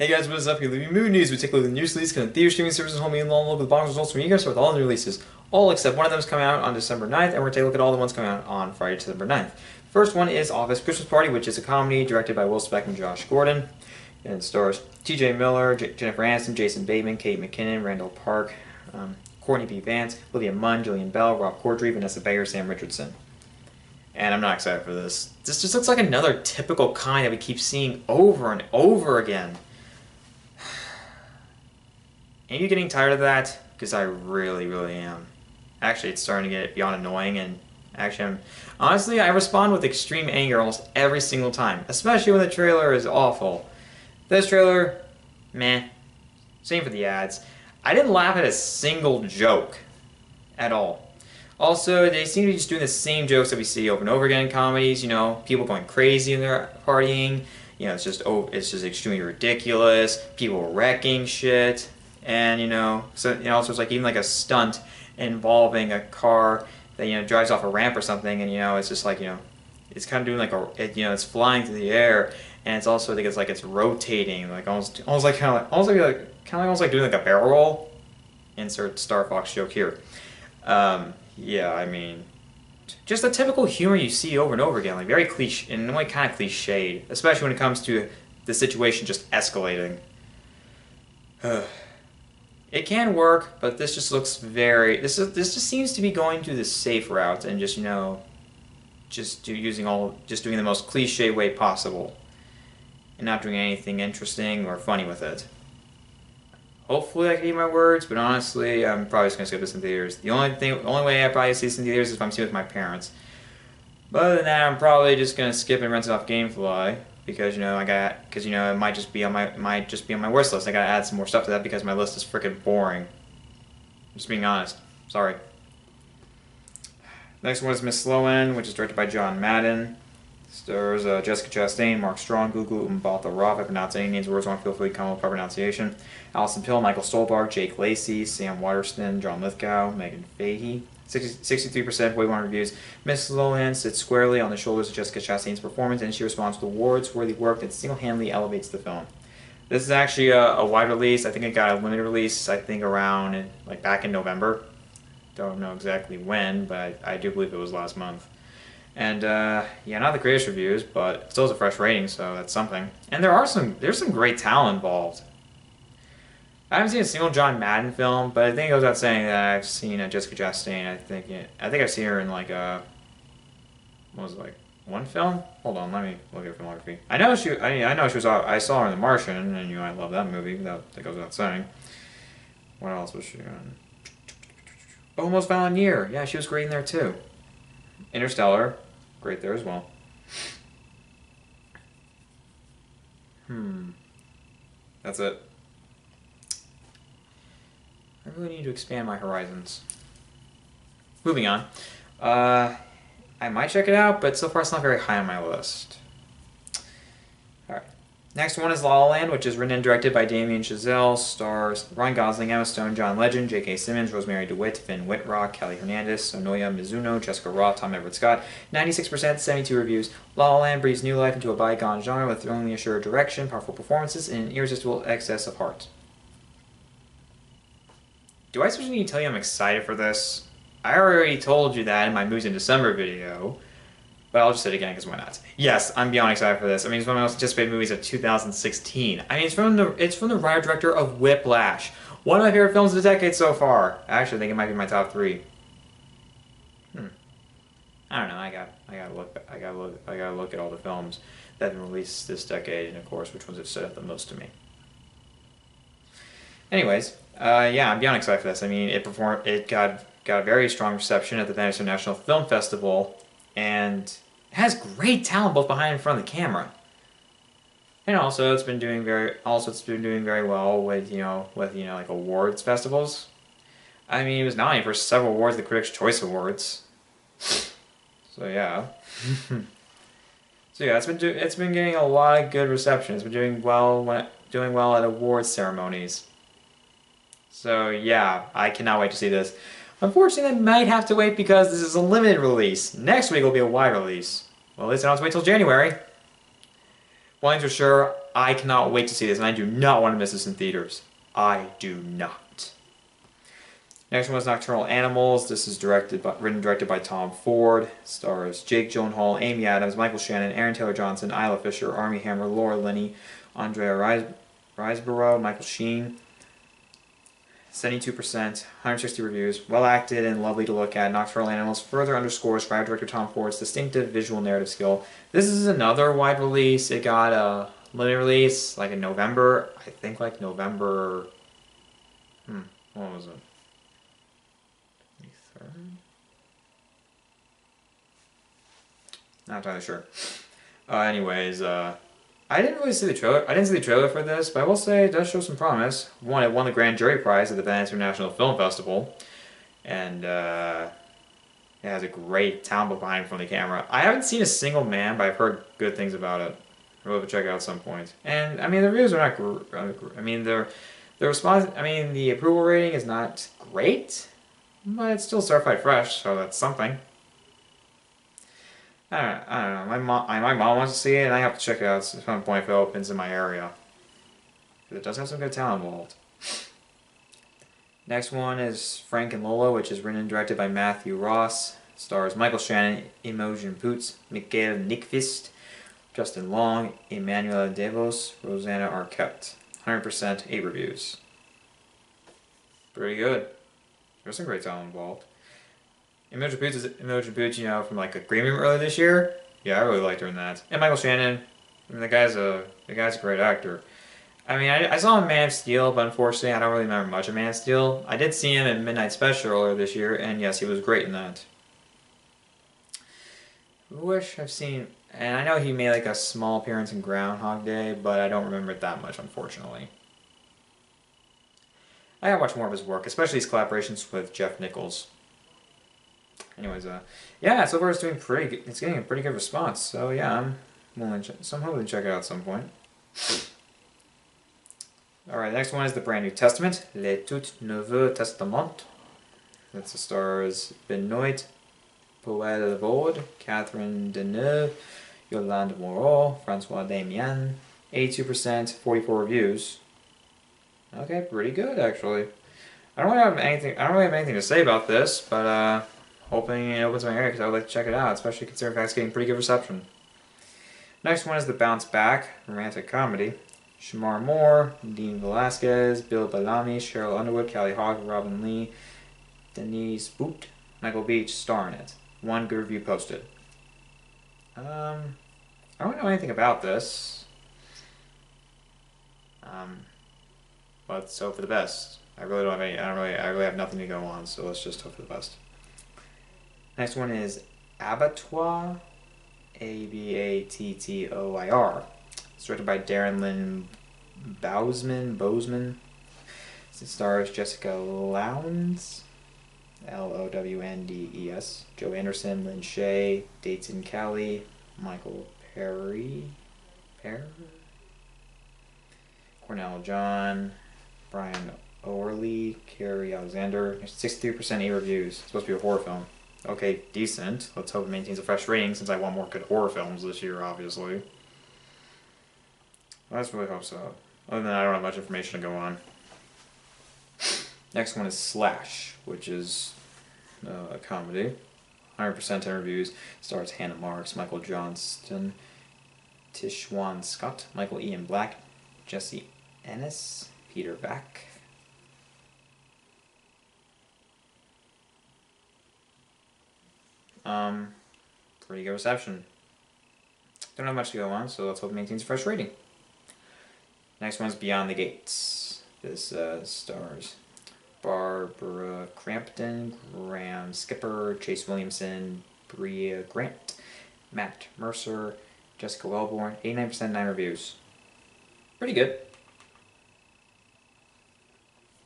Hey guys, what is up? You're leaving movie news. We take a look at the news release, kind of theater streaming services, home and long look at the box results from you guys with all the new releases. All except one of them is coming out on December 9th, and we're going to take a look at all the ones coming out on Friday, December 9th. First one is Office Christmas Party, which is a comedy directed by Will Speck and Josh Gordon. And it stars T.J. Miller, Jennifer Aniston, Jason Bateman, Kate McKinnon, Randall Park, Courtney B. Vance, Olivia Munn, Jillian Bell, Rob Corddry, Vanessa Bayer, Sam Richardson. And I'm not excited for this. This just looks like another typical kind that we keep seeing over and over again. Are you getting tired of that? Because I really, really am. Actually, it's starting to get beyond annoying, and actually, honestly, I respond with extreme anger almost every single time, especially when the trailer is awful. This trailer, meh. Same for the ads. I didn't laugh at a single joke at all. Also, they seem to be just doing the same jokes that we see over and over again in comedies. You know, people going crazy when they're partying. You know, it's just extremely ridiculous. People wrecking shit. And so also it's like even like a stunt involving a car that drives off a ramp or something, and it's just like it's kind of doing like it's flying through the air, and it's also I think it's like it's rotating like almost like almost like doing like a barrel roll. Insert Star Fox joke here. Yeah, I mean, just the typical humor you see over and over again, like very cliche and like kind of cliched, especially when it comes to the situation just escalating. It can work, but this just looks very. This just seems to be going to the safe route and just doing the most cliche way possible, and not doing anything interesting or funny with it. Hopefully, I can eat my words, but honestly, I'm probably just gonna skip this in theaters. The only way I probably see this in theaters is if I'm seeing it with my parents. But other than that, I'm probably just gonna skip and rent it off GameFly. Because it might just be on my worst list. I gotta add some more stuff to that because my list is freaking boring. Just being honest. Sorry. Next one is Miss Sloan, which is directed by John Madden. Stars Jessica Chastain, Mark Strong, Gugu Mbatha Raw. If I pronounce any names words wrong, feel free to comment with proper pronunciation. Alison Pill, Michael Stolberg, Jake Lacey, Sam Waterston, John Lithgow, Megan Fahey. 63% Way One reviews. Miss Sloan sits squarely on the shoulders of Jessica Chastain's performance, and she responds with awards-worthy work that single-handedly elevates the film. This is actually a wide release. I think it got a limited release, I think around, like, back in November. Don't know exactly when, but I do believe it was last month. And, yeah, not the greatest reviews, but it still has a fresh rating, so that's something. And there's some great talent involved. I haven't seen a single John Madden film, but I think it goes without saying that I've seen Jessica Chastain. I think I've seen her in like what was it, like one film? Hold on, let me look at her filmography. I know she was. I saw her in The Martian, and I love that movie. That goes without saying. What else was she in? Almost Violent Year. Yeah, she was great in there too. Interstellar, great there as well. That's it. I really need to expand my horizons. Moving on. I might check it out, but so far it's not very high on my list. Alright. Next one is La La Land, which is written and directed by Damien Chazelle. Stars Ryan Gosling, Emma Stone, John Legend, J.K. Simmons, Rosemary DeWitt, Finn Wittrock, Kelly Hernandez, Sonoya Mizuno, Jessica Roth, Tom Everett Scott. 96%, 72 reviews. La La Land breathes new life into a bygone genre with thrillingly assured direction, powerful performances, and an irresistible excess of heart. Do I especially need to tell you I'm excited for this? I already told you that in my Movies in December video, but I'll just say it again because why not? Yes, I'm beyond excited for this. I mean, it's one of my most anticipated movies of 2016. I mean, it's from the writer-director of Whiplash, one of my favorite films of the decade so far. I actually think it might be my top 3. I don't know. I gotta look at all the films that have been released this decade, and of course, which ones have stood out the most to me. Anyways, yeah, I'm beyond excited for this. I mean, it got a very strong reception at the Venice International Film Festival, and it has great talent both behind and in front of the camera. And also, it's been doing very well with like awards festivals. I mean, it was nominated for several awards at the Critics' Choice Awards. So yeah. So yeah, it's been getting a lot of good reception. It's been doing well at awards ceremonies. So yeah, I cannot wait to see this. Unfortunately, I might have to wait because this is a limited release. Next week will be a wide release. Well, at least I don't have to wait till January. One thing's for sure, I cannot wait to see this, and I do not want to miss this in theaters. I do not. Next one is Nocturnal Animals. This is written and directed by Tom Ford. Stars Jake Gyllenhaal, Amy Adams, Michael Shannon, Aaron Taylor Johnson, Isla Fisher, Armie Hammer, Laura Linney, Andrea Riseborough, Michael Sheen. 72%, 160 reviews. Well acted and lovely to look at. Nocturnal Animals further underscores writer director Tom Ford's distinctive visual narrative skill. This is another wide release. It got a limited release like in November. I think like November. What was it? 23rd? Not entirely sure. Anyways, I didn't really see the trailer. I didn't see the trailer for this, but I will say it does show some promise. One, it won the Grand Jury Prize at the Venice International Film Festival, and it has a great talent behind from the camera. I haven't seen a single man, but I've heard good things about it. I'll have to check it out at some point. And I mean, the reviews are not. I mean, the response. I mean, the approval rating is not great, but it's still certified fresh, so that's something. I don't know. My mom wants to see it, and I have to check it out at some point if it opens in my area. It does have some good talent involved. Next one is Frank and Lola, which is written and directed by Matthew Ross. Stars Michael Shannon, Imogen Poots, Mikael Nyqvist, Justin Long, Emmanuel Devos, Rosanna Arquette. 100%, 8 reviews. Pretty good. There's some great talent involved. Imogen Poots, you know, from like a Green Room earlier this year. Yeah, I really liked her in that. And Michael Shannon, I mean, the guy's a great actor. I mean, I saw him in Man of Steel, but unfortunately, I don't really remember much of Man of Steel. I did see him in Midnight Special earlier this year, and yes, he was great in that. Wish I've seen, and I know he made like a small appearance in Groundhog Day, but I don't remember it that much, unfortunately. I gotta watch more of his work, especially his collaborations with Jeff Nichols. Anyways, yeah, so far it's doing pretty good. It's getting a pretty good response. So yeah, I'm hoping to check it out at some point. Alright, the next one is the Brand New Testament, Le Tout Nouveau Testament. That's the stars Benoit Poelvoorde, Catherine Deneuve, Yolande Moreau, Francois Damian. 82%, 44 reviews. Okay, pretty good actually. I don't really have anything to say about this, but hoping it opens my area because I would like to check it out, especially considering it's getting pretty good reception. Next one is The Bounce Back, romantic comedy. Shamar Moore, Dean Velasquez, Bill Bellamy, Cheryl Underwood, Callie Hogg, Robin Lee, Denise Boot, Michael Beach star in it. 1 good review posted. I don't know anything about this. But let's hope for the best. I really don't have any. I really have nothing to go on. So let's just hope for the best. Next one is Abattoir, Abattoir. It's directed by Darren Lynn Bousman. It stars Jessica Lowndes, Lowndes, Joe Anderson, Lynn Shay, Dayton Kelly, Michael Perry, Cornell John, Brian Orley, Carrie Alexander. 63% A reviews. It's supposed to be a horror film. Okay, decent. Let's hope it maintains a fresh rating since I want more good horror films this year, obviously. Let's really hope so. Other than that, I don't have much information to go on. Next one is Slash, which is a comedy. 100% 10 reviews. Stars Hannah Marks, Michael Johnston, Tishwan Scott, Michael Ian Black, Jesse Ennis, Peter Vack. Pretty good reception. Don't have much to go on, so let's hope it maintains a fresh rating. Next one's Beyond the Gates. This stars Barbara Crampton, Graham Skipper, Chase Williamson, Bria Grant, Matt Mercer, Jessica Wellborn. 89% 9 reviews. Pretty good.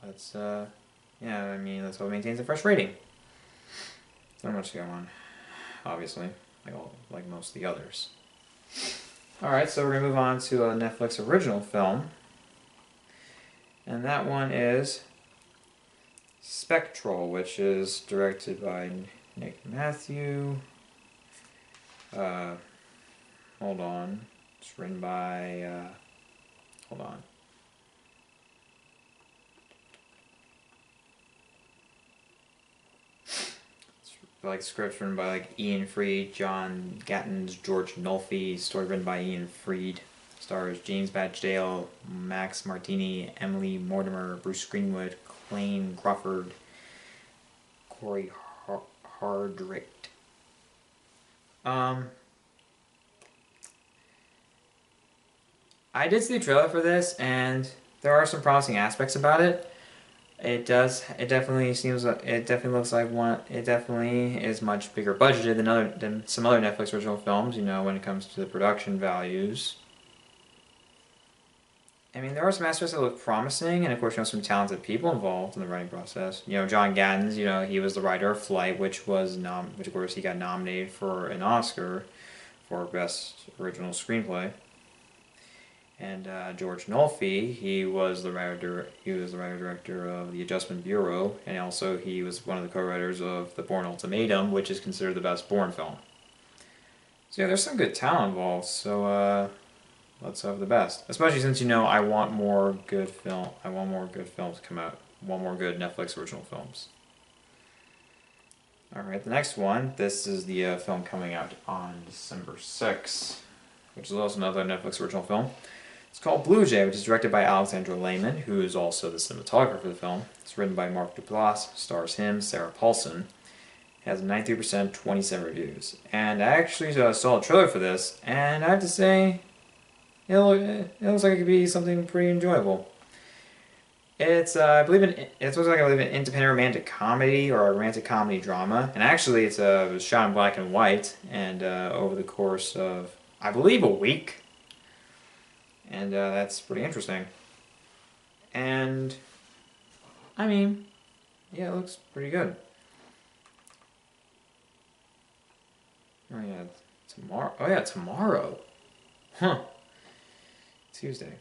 Let's yeah, I mean, let's hope it maintains a fresh rating. Not much to go on, obviously, like most of the others. Alright, so we're going to move on to a Netflix original film. And that one is Spectral, which is directed by Nick Matthew. Hold on. It's written by Hold on. Like scripts written by like Ian Freed, John Gattens, George Nolfi. Story written by Ian Freed. Stars James Badgedale, Max Martini, Emily Mortimer, Bruce Greenwood, Clayne Crawford, Corey Hardrick. I did see the trailer for this, and there are some promising aspects about it. It does. It definitely seems. It definitely looks like one. It definitely is much bigger budgeted than some other Netflix original films. You know, when it comes to the production values. I mean, there are some aspects that look promising, and of course, you know, some talented people involved in the writing process. You know, John Gattens. You know, he was the writer of Flight, which of course he got nominated for an Oscar for Best Original Screenplay. And George Nolfi, he was the writer. He was the writer director of The Adjustment Bureau, and also he was one of the co-writers of The Bourne Ultimatum, which is considered the best Bourne film. So yeah, there's some good talent involved. So let's hope the best. Especially since you know I want more good film. I want more good films to come out. I want more good Netflix original films. All right, the next one. This is the film coming out on December 6th, which is also another Netflix original film. It's called Blue Jay, which is directed by Alexandra Lehman, who is also the cinematographer for the film. It's written by Mark Duplass, stars him, Sarah Paulson. It has 93%, 27 reviews. And I actually saw a trailer for this, and I have to say, it looks like it could be something pretty enjoyable. It's I believe it looks like an independent romantic comedy or a romantic comedy drama, and actually it was shot in black and white, and over the course of I believe a week. And that's pretty interesting. And, I mean, yeah, it looks pretty good. Oh yeah, tomorrow. Oh yeah, tomorrow. Huh. Tuesday.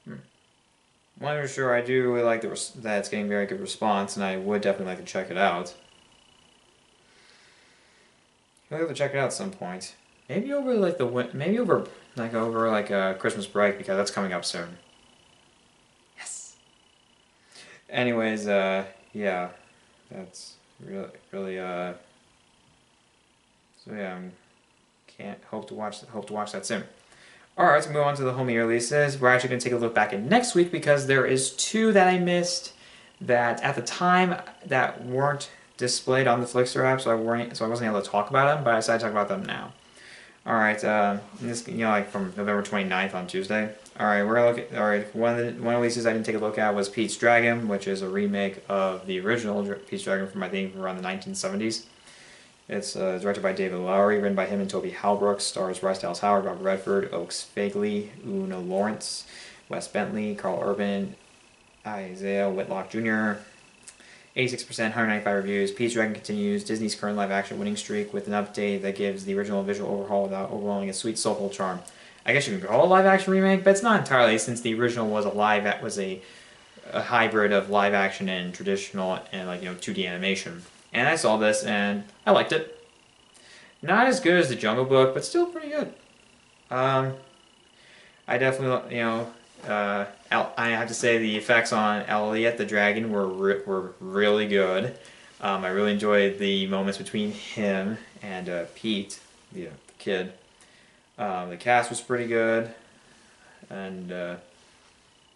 Well, I'm sure I do really like that it's getting very good response, and I would definitely like to check it out. I'll have to check it out at some point. Maybe over like Christmas break, because that's coming up soon. Yes. Anyways, yeah, that's really so yeah, can't hope to watch that soon. All right, let's move on to the home year releases. We're actually going to take a look back at next week because there is two that I missed that at the time that weren't displayed on the Flixster app, so I wasn't able to talk about them, but I decided to talk about them now. All right, this like from November 29th on Tuesday. All right, we're gonna look at. All right, one of the releases I didn't take a look at was Pete's Dragon, which is a remake of the original Pete's Dragon from I think around the 1970s. It's directed by David Lowery, written by him and Toby Halbrook, stars Bryce Dallas Howard, Robert Redford, Oaks Fagley, Una Lawrence, Wes Bentley, Carl Urban, Isaiah Whitlock Jr. 86%, 195 reviews. Pete's Dragon continues Disney's current live-action winning streak with an update that gives the original visual overhaul without overwhelming its sweet, soulful charm. I guess you can call it a live-action remake, but it's not entirely, since the original was a hybrid of live-action and traditional and 2D animation. And I saw this and I liked it. Not as good as The Jungle Book, but still pretty good. I definitely, I have to say the effects on Elliot the dragon were really good. I really enjoyed the moments between him and Pete, the kid. The cast was pretty good, and it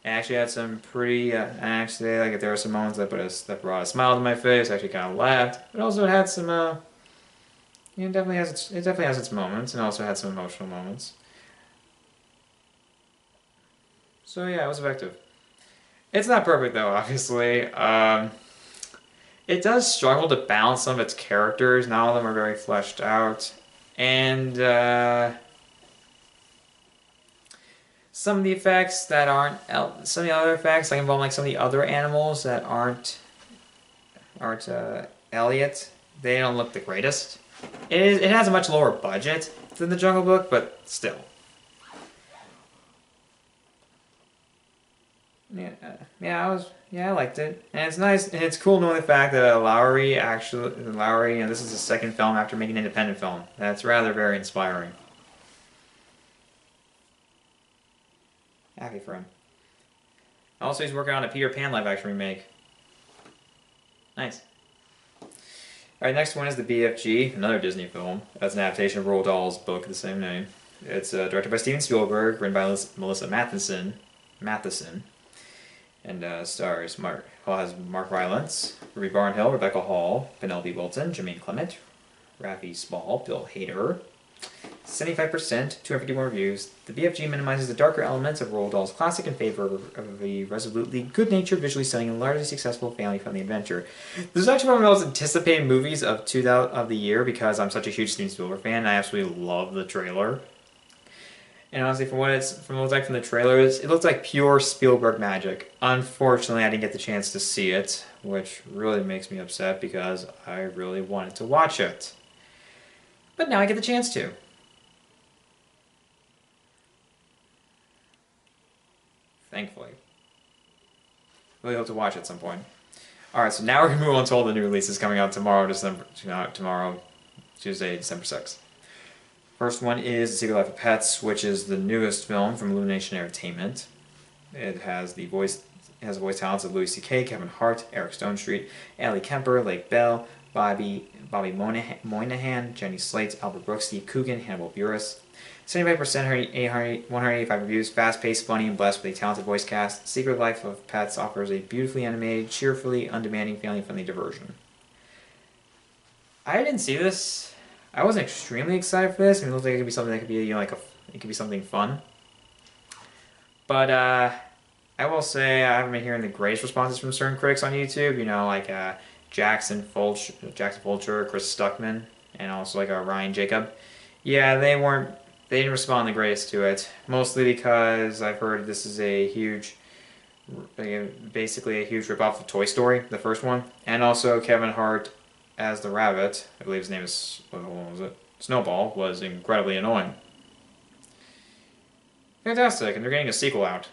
actually had some pretty. There were some moments that brought a smile to my face. I actually kind of laughed, but also it had some. It definitely has its moments, and also had some emotional moments. So yeah, it was effective. It's not perfect though, obviously. It does struggle to balance some of its characters. Not all of them are very fleshed out, and some of the effects that aren't some of the other effects involve some of the other animals that aren't Elliot. They don't look the greatest. It has a much lower budget than The Jungle Book, but still. I liked it, and it's nice, and it's cool knowing the fact that Lowery, this is his second film after making an independent film. That's rather very inspiring. Happy for him. Also, he's working on a Peter Pan live-action remake. Nice. Alright, next one is the BFG, another Disney film. That's an adaptation of Roald Dahl's book of the same name. It's directed by Steven Spielberg, written by Melissa Matheson, and stars has Mark Rylance, Ruby Barnhill, Rebecca Hall, Penelope Wilton, Jermaine Clement, Rafi Spall, Bill Hader. 75%, 251 reviews. The BFG minimizes the darker elements of Roald Dahl's classic in favor of a resolutely good-natured, visually stunning, and largely successful family-friendly adventure. This is actually one of the most anticipated movies of the year because I'm such a huge Steven Spielberg fan. I absolutely love the trailer. And honestly, from what it looks like from the trailers, it looks like pure Spielberg magic. Unfortunately, I didn't get the chance to see it, which really makes me upset because I really wanted to watch it. But now I get the chance to. Thankfully. Really hope to watch it at some point. Alright, so now we're going to move on to all the new releases coming out tomorrow, Tuesday, December 6th. First one is The Secret Life of Pets, which is the newest film from Illumination Entertainment. It has the voice talents of Louis C.K., Kevin Hart, Eric Stonestreet, Ellie Kemper, Lake Bell, Bobby Moynihan, Jenny Slate, Albert Brooks, Steve Coogan, Hannibal Buress. 75%, 185 reviews, fast-paced, funny, and blessed with a talented voice cast. Secret Life of Pets offers a beautifully animated, cheerfully undemanding, family-friendly diversion. I didn't see this. I wasn't extremely excited for this. I mean, it looks like it could be something that could be, it could be something fun. But I will say I haven't been hearing the greatest responses from certain critics on YouTube. Like Jackson Fulcher, Chris Stuckman, and also Ryan Jacob. Yeah, they didn't respond the greatest to it. Mostly because I've heard this is basically a huge ripoff of Toy Story, the first one, and also Kevin Hart as the rabbit, I believe his name is, what was it? Snowball, was incredibly annoying. Fantastic, and they're getting a sequel out.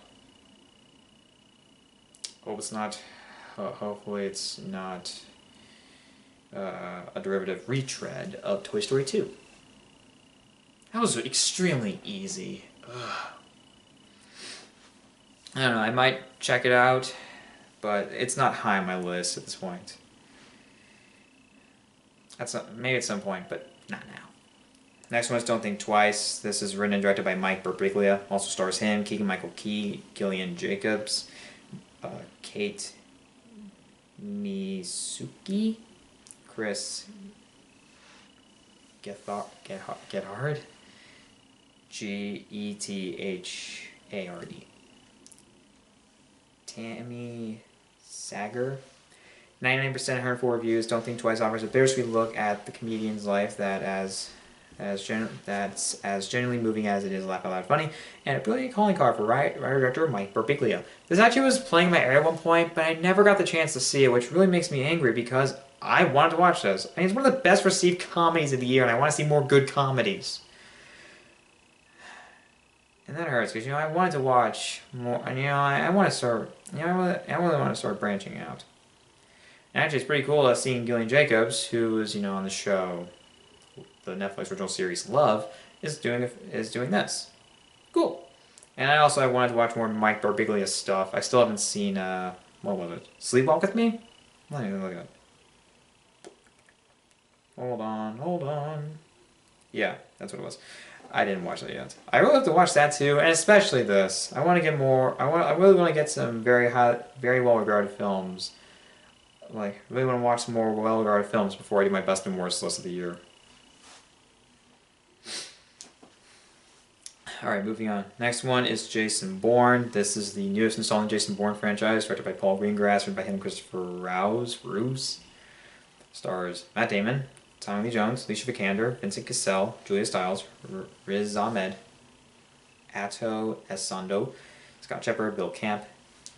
Hopefully it's not a derivative retread of Toy Story 2. That was extremely easy. Ugh. I don't know, I might check it out, but it's not high on my list at this point. Maybe at some point, but not now. Next one is Don't Think Twice. This is written and directed by Mike Birbiglia. Also stars him, Keegan-Michael Key, Gillian Jacobs, Kate Misuki, Chris Gethard, Gethard, Tammy Sager. 99%, 104 reviews. Don't Think Twice offers a bittersweet look at the comedian's life that's as genuinely moving as it is laugh out loud funny, and a brilliant calling card for writer-director Mike Birbiglia. This actually was playing in my area at one point, but I never got the chance to see it, which really makes me angry because I wanted to watch this. I mean, it's one of the best received comedies of the year, and I want to see more good comedies. And that hurts because I wanted to watch more, and I want to start. I really want to start branching out. And actually, it's pretty cool seeing Gillian Jacobs, who is on the show, the Netflix original series Love, is doing this. Cool. And I wanted to watch more Mike Birbiglia stuff. I still haven't seen what was it? Sleepwalk with Me? Let me look at it. Hold on. Yeah, that's what it was. I didn't watch that yet. I really have to watch that too, and especially this. I want to get more. I really want to get some very well regarded films. I really want to watch some more well regarded films before I do my best and worst list of the year. Alright, moving on. Next one is Jason Bourne. This is the newest installment Jason Bourne franchise, directed by Paul Greengrass, written by him and Christopher Rouse. Stars Matt Damon, Tommy Lee Jones, Alicia Vikander, Vincent Cassell, Julia Stiles, Riz Ahmed, Atto Essondo, Scott Shepard, Bill Camp,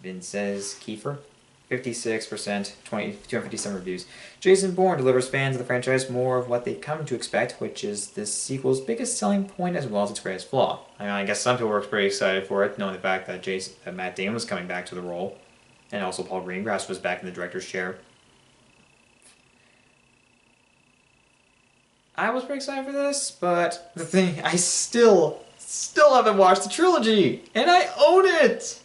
Vinces Kiefer. 56%, 257 reviews. Jason Bourne delivers fans of the franchise more of what they've come to expect, which is this sequel's biggest selling point as well as its greatest flaw. I guess some people were pretty excited for it, knowing the fact that Matt Damon was coming back to the role, and also Paul Greengrass was back in the director's chair. I was pretty excited for this, but the thing, I still haven't watched the trilogy, and I own it!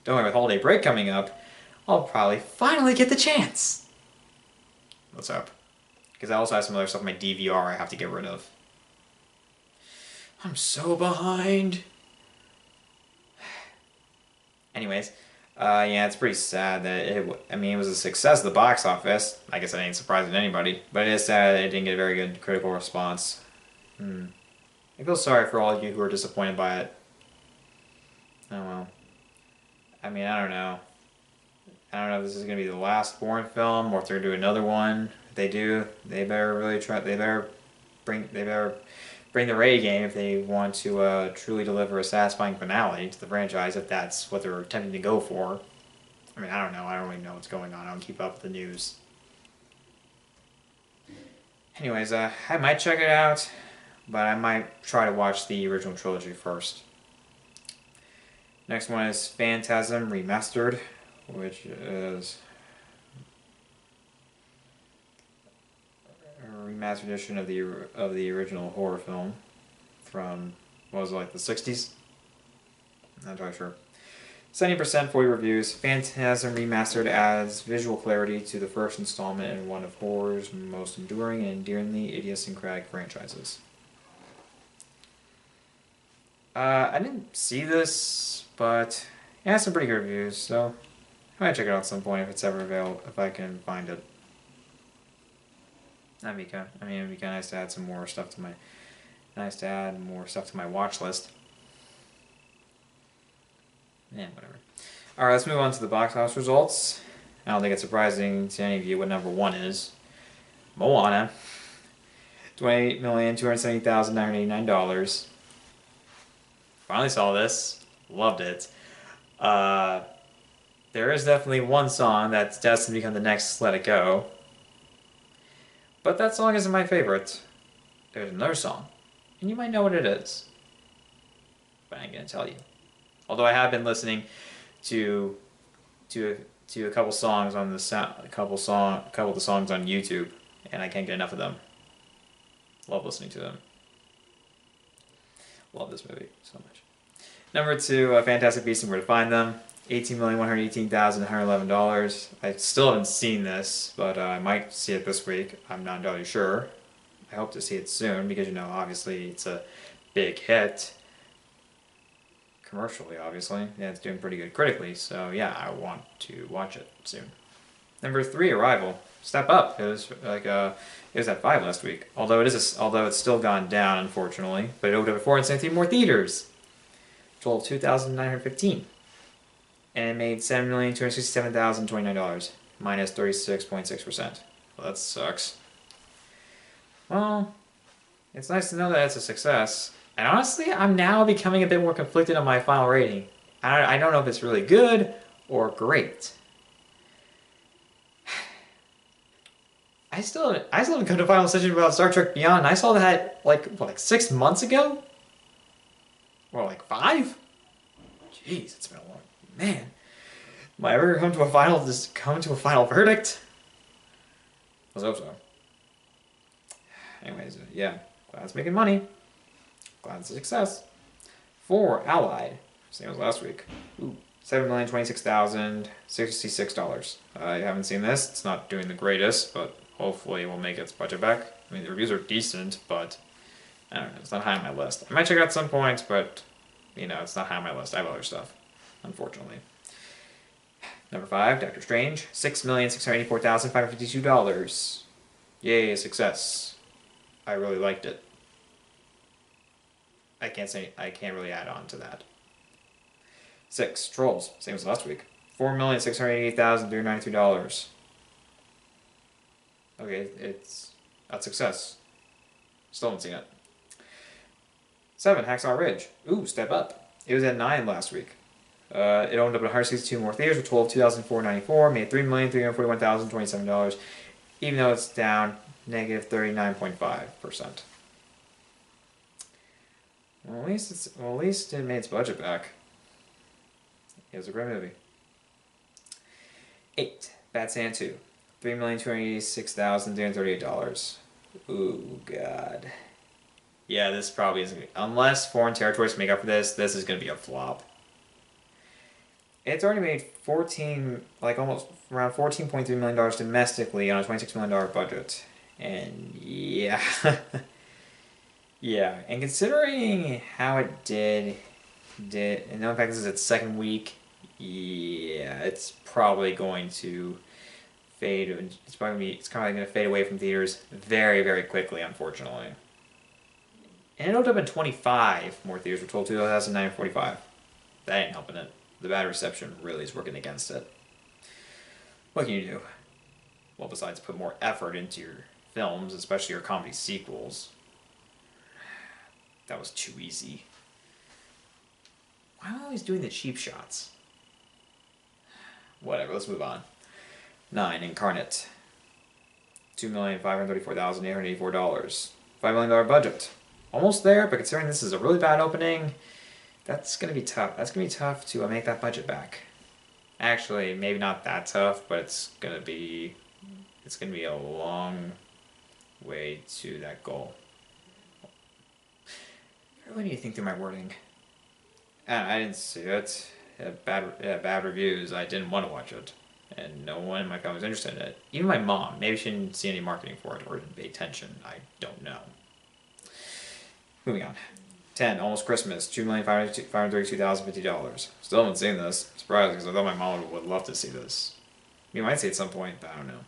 don't worry, with holiday break coming up, I'll probably finally get the chance. Let's hope. Because I also have some other stuff in my DVR I have to get rid of. I'm so behind. Anyways, yeah, it's pretty sad that it was a success at the box office. I guess that ain't surprising to anybody. But it is sad that it didn't get a very good critical response. I feel sorry for all of you who are disappointed by it. Oh well. I mean, I don't know. I don't know if this is going to be the last Bourne film or if they're going to do another one. If they do, they better really try. They better bring the Ray game if they want to truly deliver a satisfying finale to the franchise, if that's what they're attempting to go for. I mean, I don't know. I don't really know what's going on. I don't keep up with the news. Anyways, I might check it out, but I might try to watch the original trilogy first. Next one is Phantasm Remastered, which is a remastered edition of the original horror film from, what was it, like the 60s? Not entirely sure. 70% 40 reviews. Phantasm Remastered adds visual clarity to the first installment in one of horror's most enduring and endearingly idiosyncratic franchises. I didn't see this, but it has some pretty good reviews, so I might check it out at some point if it's ever available, if I can find it. It'd be kind of nice to add some more stuff to my watch list. Yeah, whatever. Alright, let's move on to the box office results. I don't think it's surprising to any of you what number 1 is. Moana. $28,270,989. Finally saw this. Loved it. There is definitely one song that's destined to become the next Let It Go. But that song isn't my favorite. There's another song, and you might know what it is. But I ain't gonna tell you. Although I have been listening to a couple songs on a couple of the songs on YouTube, and I can't get enough of them. Love listening to them. Love this movie so much. Number 2, Fantastic Beasts and Where to Find Them. $18,118,111. I still haven't seen this, but I might see it this week. I'm not entirely sure. I hope to see it soon because, obviously it's a big hit. Commercially, obviously. Yeah, it's doing pretty good critically, so yeah, I want to watch it soon. Number 3, Arrival. Step up. It was at 5 last week. Although it's still gone down, unfortunately. But it opened up at 417 more theaters. Total $2,915. And it made $7,267,029, minus 36.6%. Well, that sucks. Well, it's nice to know that it's a success. And honestly, I'm now becoming a bit more conflicted on my final rating. I don't know if it's really good or great. I still haven't come to a final decision about Star Trek Beyond. I saw that like 6 months ago? Or like 5? Jeez, it's been a long... Man. Am I ever come to a final verdict? Let's hope so. Anyways, yeah. Glad it's making money. Glad it's a success. 4, Allied. Same as last week. Ooh. $7,026,066. I haven't seen this. It's not doing the greatest, but hopefully it will make its budget back. I mean, the reviews are decent, but I don't know. It's not high on my list. I might check it out at some point, but it's not high on my list. I have other stuff, unfortunately. Number 5, Doctor Strange. $6,684,552. Yay, a success. I really liked it. I can't really add on to that. 6, Trolls. Same as last week. $4,688,393. Okay, it's a success. Still haven't seen it. 7, Hacksaw Ridge. Ooh, step up. It was at 9 last week. It opened up at 162 more theaters with total of $2,494, made $3,341,027, even though it's down negative 39.5%. Well, at least it made its budget back. It was a great movie. 8, Bad Santa 2, $3,286,338. Ooh, God. Yeah, this probably isn't... Unless foreign territories make up for this, this is going to be a flop. It's already made almost around $14.3 million domestically on a $26 million budget. And yeah, yeah. And considering how it and the fact this is its second week, yeah, it's probably going to fade. It's kind of going to fade away from theaters very, very quickly, unfortunately. And it opened up in 25 more theaters. We're told 2009 and 45. That ain't helping it. The bad reception really is working against it. What can you do? Well, besides put more effort into your films, especially your comedy sequels. That was too easy. Why am I always doing the cheap shots? Whatever, let's move on. 9. Incarnate. $2,534,884. $5 million budget. Almost there, but considering this is a really bad opening, that's going to be tough. That's going to be tough to make that budget back. Actually, maybe not that tough, but it's going to be a long way to that goal. I really need to think through my wording. I didn't see it. It had bad reviews. I didn't want to watch it. And no one in my family was interested in it. Even my mom. Maybe she didn't see any marketing for it or didn't pay attention. I don't know. Moving on. 10. Almost Christmas. $2,532,050. Still haven't seen this. Surprised because I thought my mom would love to see this. We might see it at some point, but I don't know.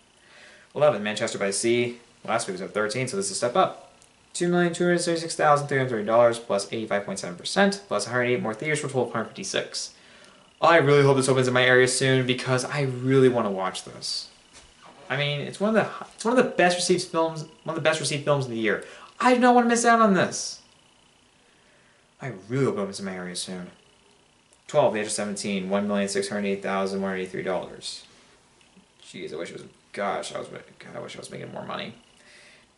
11. Manchester by the Sea. Last week was at 13, so this is a step up. $2,236,330 plus 85.7% plus 108 more theaters for a total of 156. I really hope this opens in my area soon because I really want to watch this. I mean, it's one of the best received films, one of the best received films of the year. I do not want to miss out on this. I really hope it opens in my area soon. 12, the age of 17, $1,608,183. Jeez, I wish I wish I was making more money.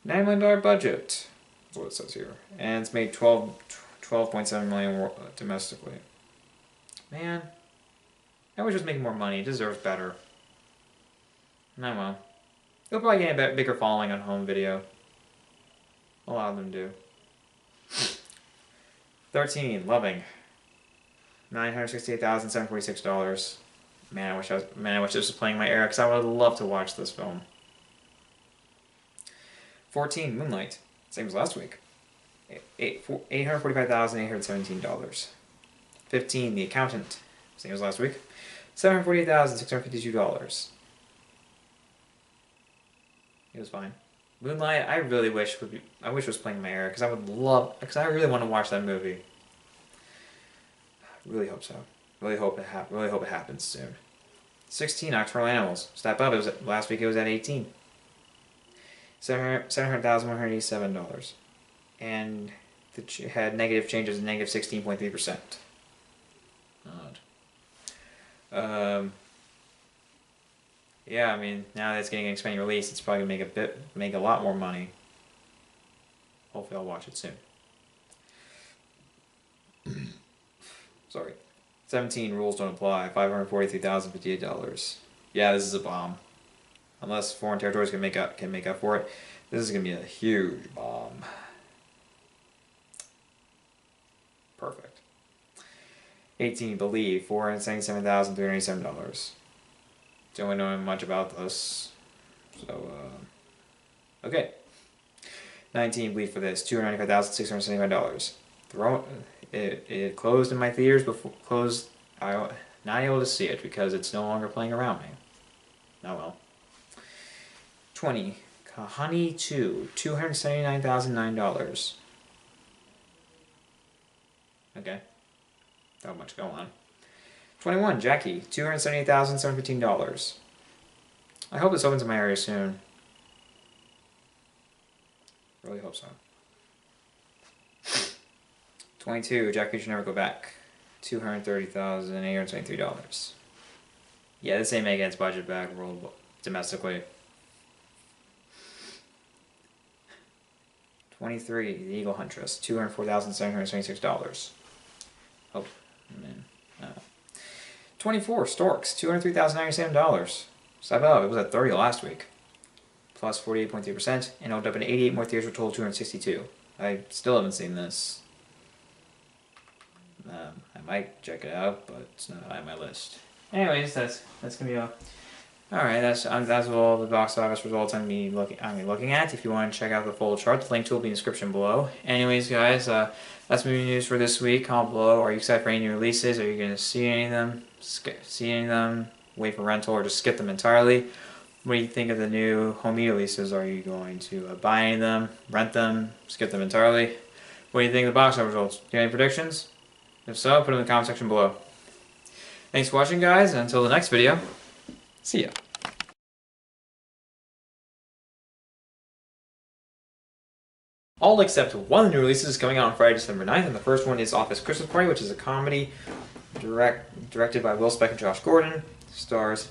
$9 million budget. That's what it says here. And it's made $12.7 million domestically. Man, I wish it was making more money. It deserves better. No, well. It'll probably get a bigger following on home video. A lot of them do. 13, Loving. $968,746. Man, I wish this was playing in my era because I would love to watch this film. 14, Moonlight. Same as last week. $845,817. 15, The Accountant. Same as last week. $748,652. It was fine. Moonlight, I wish it was playing in my era because I really want to watch that movie. Really hope so. Really hope it happens soon. 16, Nocturnal Animals. Step up. Last week it was at 18. $700,187. And it had negative changes of negative 16.3%. Odd. Yeah, I mean, now that it's getting an expanding release, it's probably gonna make a lot more money. Hopefully, I'll watch it soon. Sorry. 17, Rules Don't Apply. $543,058. Yeah, this is a bomb. Unless foreign territories can make up for it, this is gonna be a huge bomb. Perfect. 18, Believe. $477,387. Don't really know much about this. So, okay. 19, Bleed for This. $295,675. It closed in my theaters before I not able to see it because it's no longer playing around me. Oh well. 20, Honey 2. $279,009. Okay. Not much going on. 21, Jackie, $278,715. I hope this opens in my area soon. Really hope so. 22, Jackie Should Never Go Back, $230,823. Yeah, this ain't making its budget back domestically. 23, The Eagle Huntress, $204,726. Oh, man. 24, Storks, $203,097. Step up. It was at 30 last week. Plus 48.3%, and opened up in 88 more theaters for a total of 262. I still haven't seen this. I might check it out, but it's not high on my list. Anyways, that's gonna be all right. That's all the box office results I'm looking at. If you want to check out the full chart, the link to it will be in the description below. Anyways, guys, that's movie news for this week. Comment below. Are you excited for any new releases? Are you gonna see any of them? See any of them? Wait for rental or just skip them entirely? What do you think of the new home media releases? Are you going to buy any of them, rent them, skip them entirely? What do you think of the box office results? Do you have any predictions? If so, put them in the comment section below. Thanks for watching, guys, and until the next video, see ya. All except one new releases is coming out on Friday, December 9th, and the first one is Office Christmas Party, which is a comedy directed by Will Speck and Josh Gordon. Stars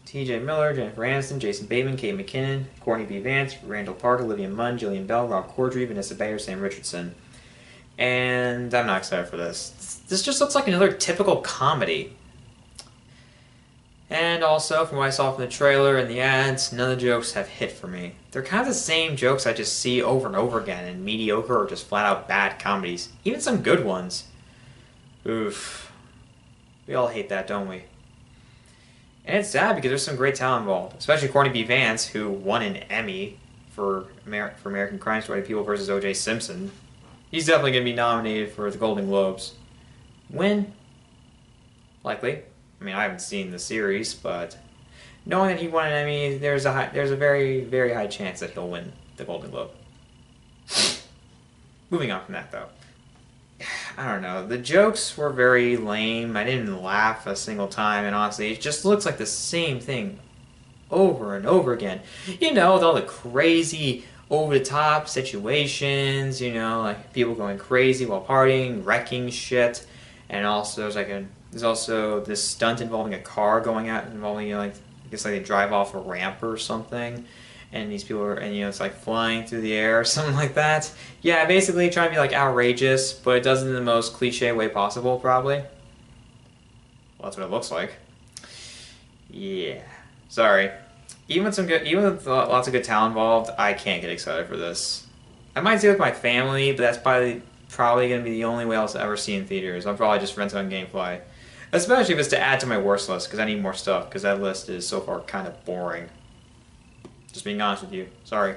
T.J. Miller, Jennifer Aniston, Jason Bateman, Kate McKinnon, Courtney B. Vance, Randall Park, Olivia Munn, Jillian Bell, Rob Corddry, Vanessa Bayer, Sam Richardson. And I'm not excited for this. This just looks like another typical comedy. And also, from what I saw from the trailer and the ads, none of the jokes have hit for me. They're kind of the same jokes I just see over and over again in mediocre or just flat out bad comedies. Even some good ones. Oof. We all hate that, don't we? And it's sad because there's some great talent involved, especially Courtney B. Vance, who won an Emmy for American Crime Story People vs. O.J. Simpson. He's definitely going to be nominated for the Golden Globes. Win? Likely. I mean, I haven't seen the series, but knowing that he won an Emmy, there's a very, very high chance that he'll win the Golden Globe. Moving on from that, though. I don't know. The jokes were very lame. I didn't laugh a single time, and honestly, it just looks like the same thing over and over again. You know, with all the crazy, over-the-top situations, you know, like people going crazy while partying, wrecking shit, and also there's also this stunt involving a car going out, involving, you know, like, I guess like they drive off a ramp or something, and these people are, and you know, it's like flying through the air or something like that. Yeah, basically trying to be like outrageous, but it does it in the most cliche way possible, probably. Well, that's what it looks like. Yeah. Sorry. Even with lots of good talent involved, I can't get excited for this. I might see it with my family, but that's probably going to be the only way I'll ever see in theaters. I'll probably just rent it on GameFly. Especially if it's to add to my worst list, because I need more stuff, because that list is so far kind of boring. Just being honest with you. Sorry.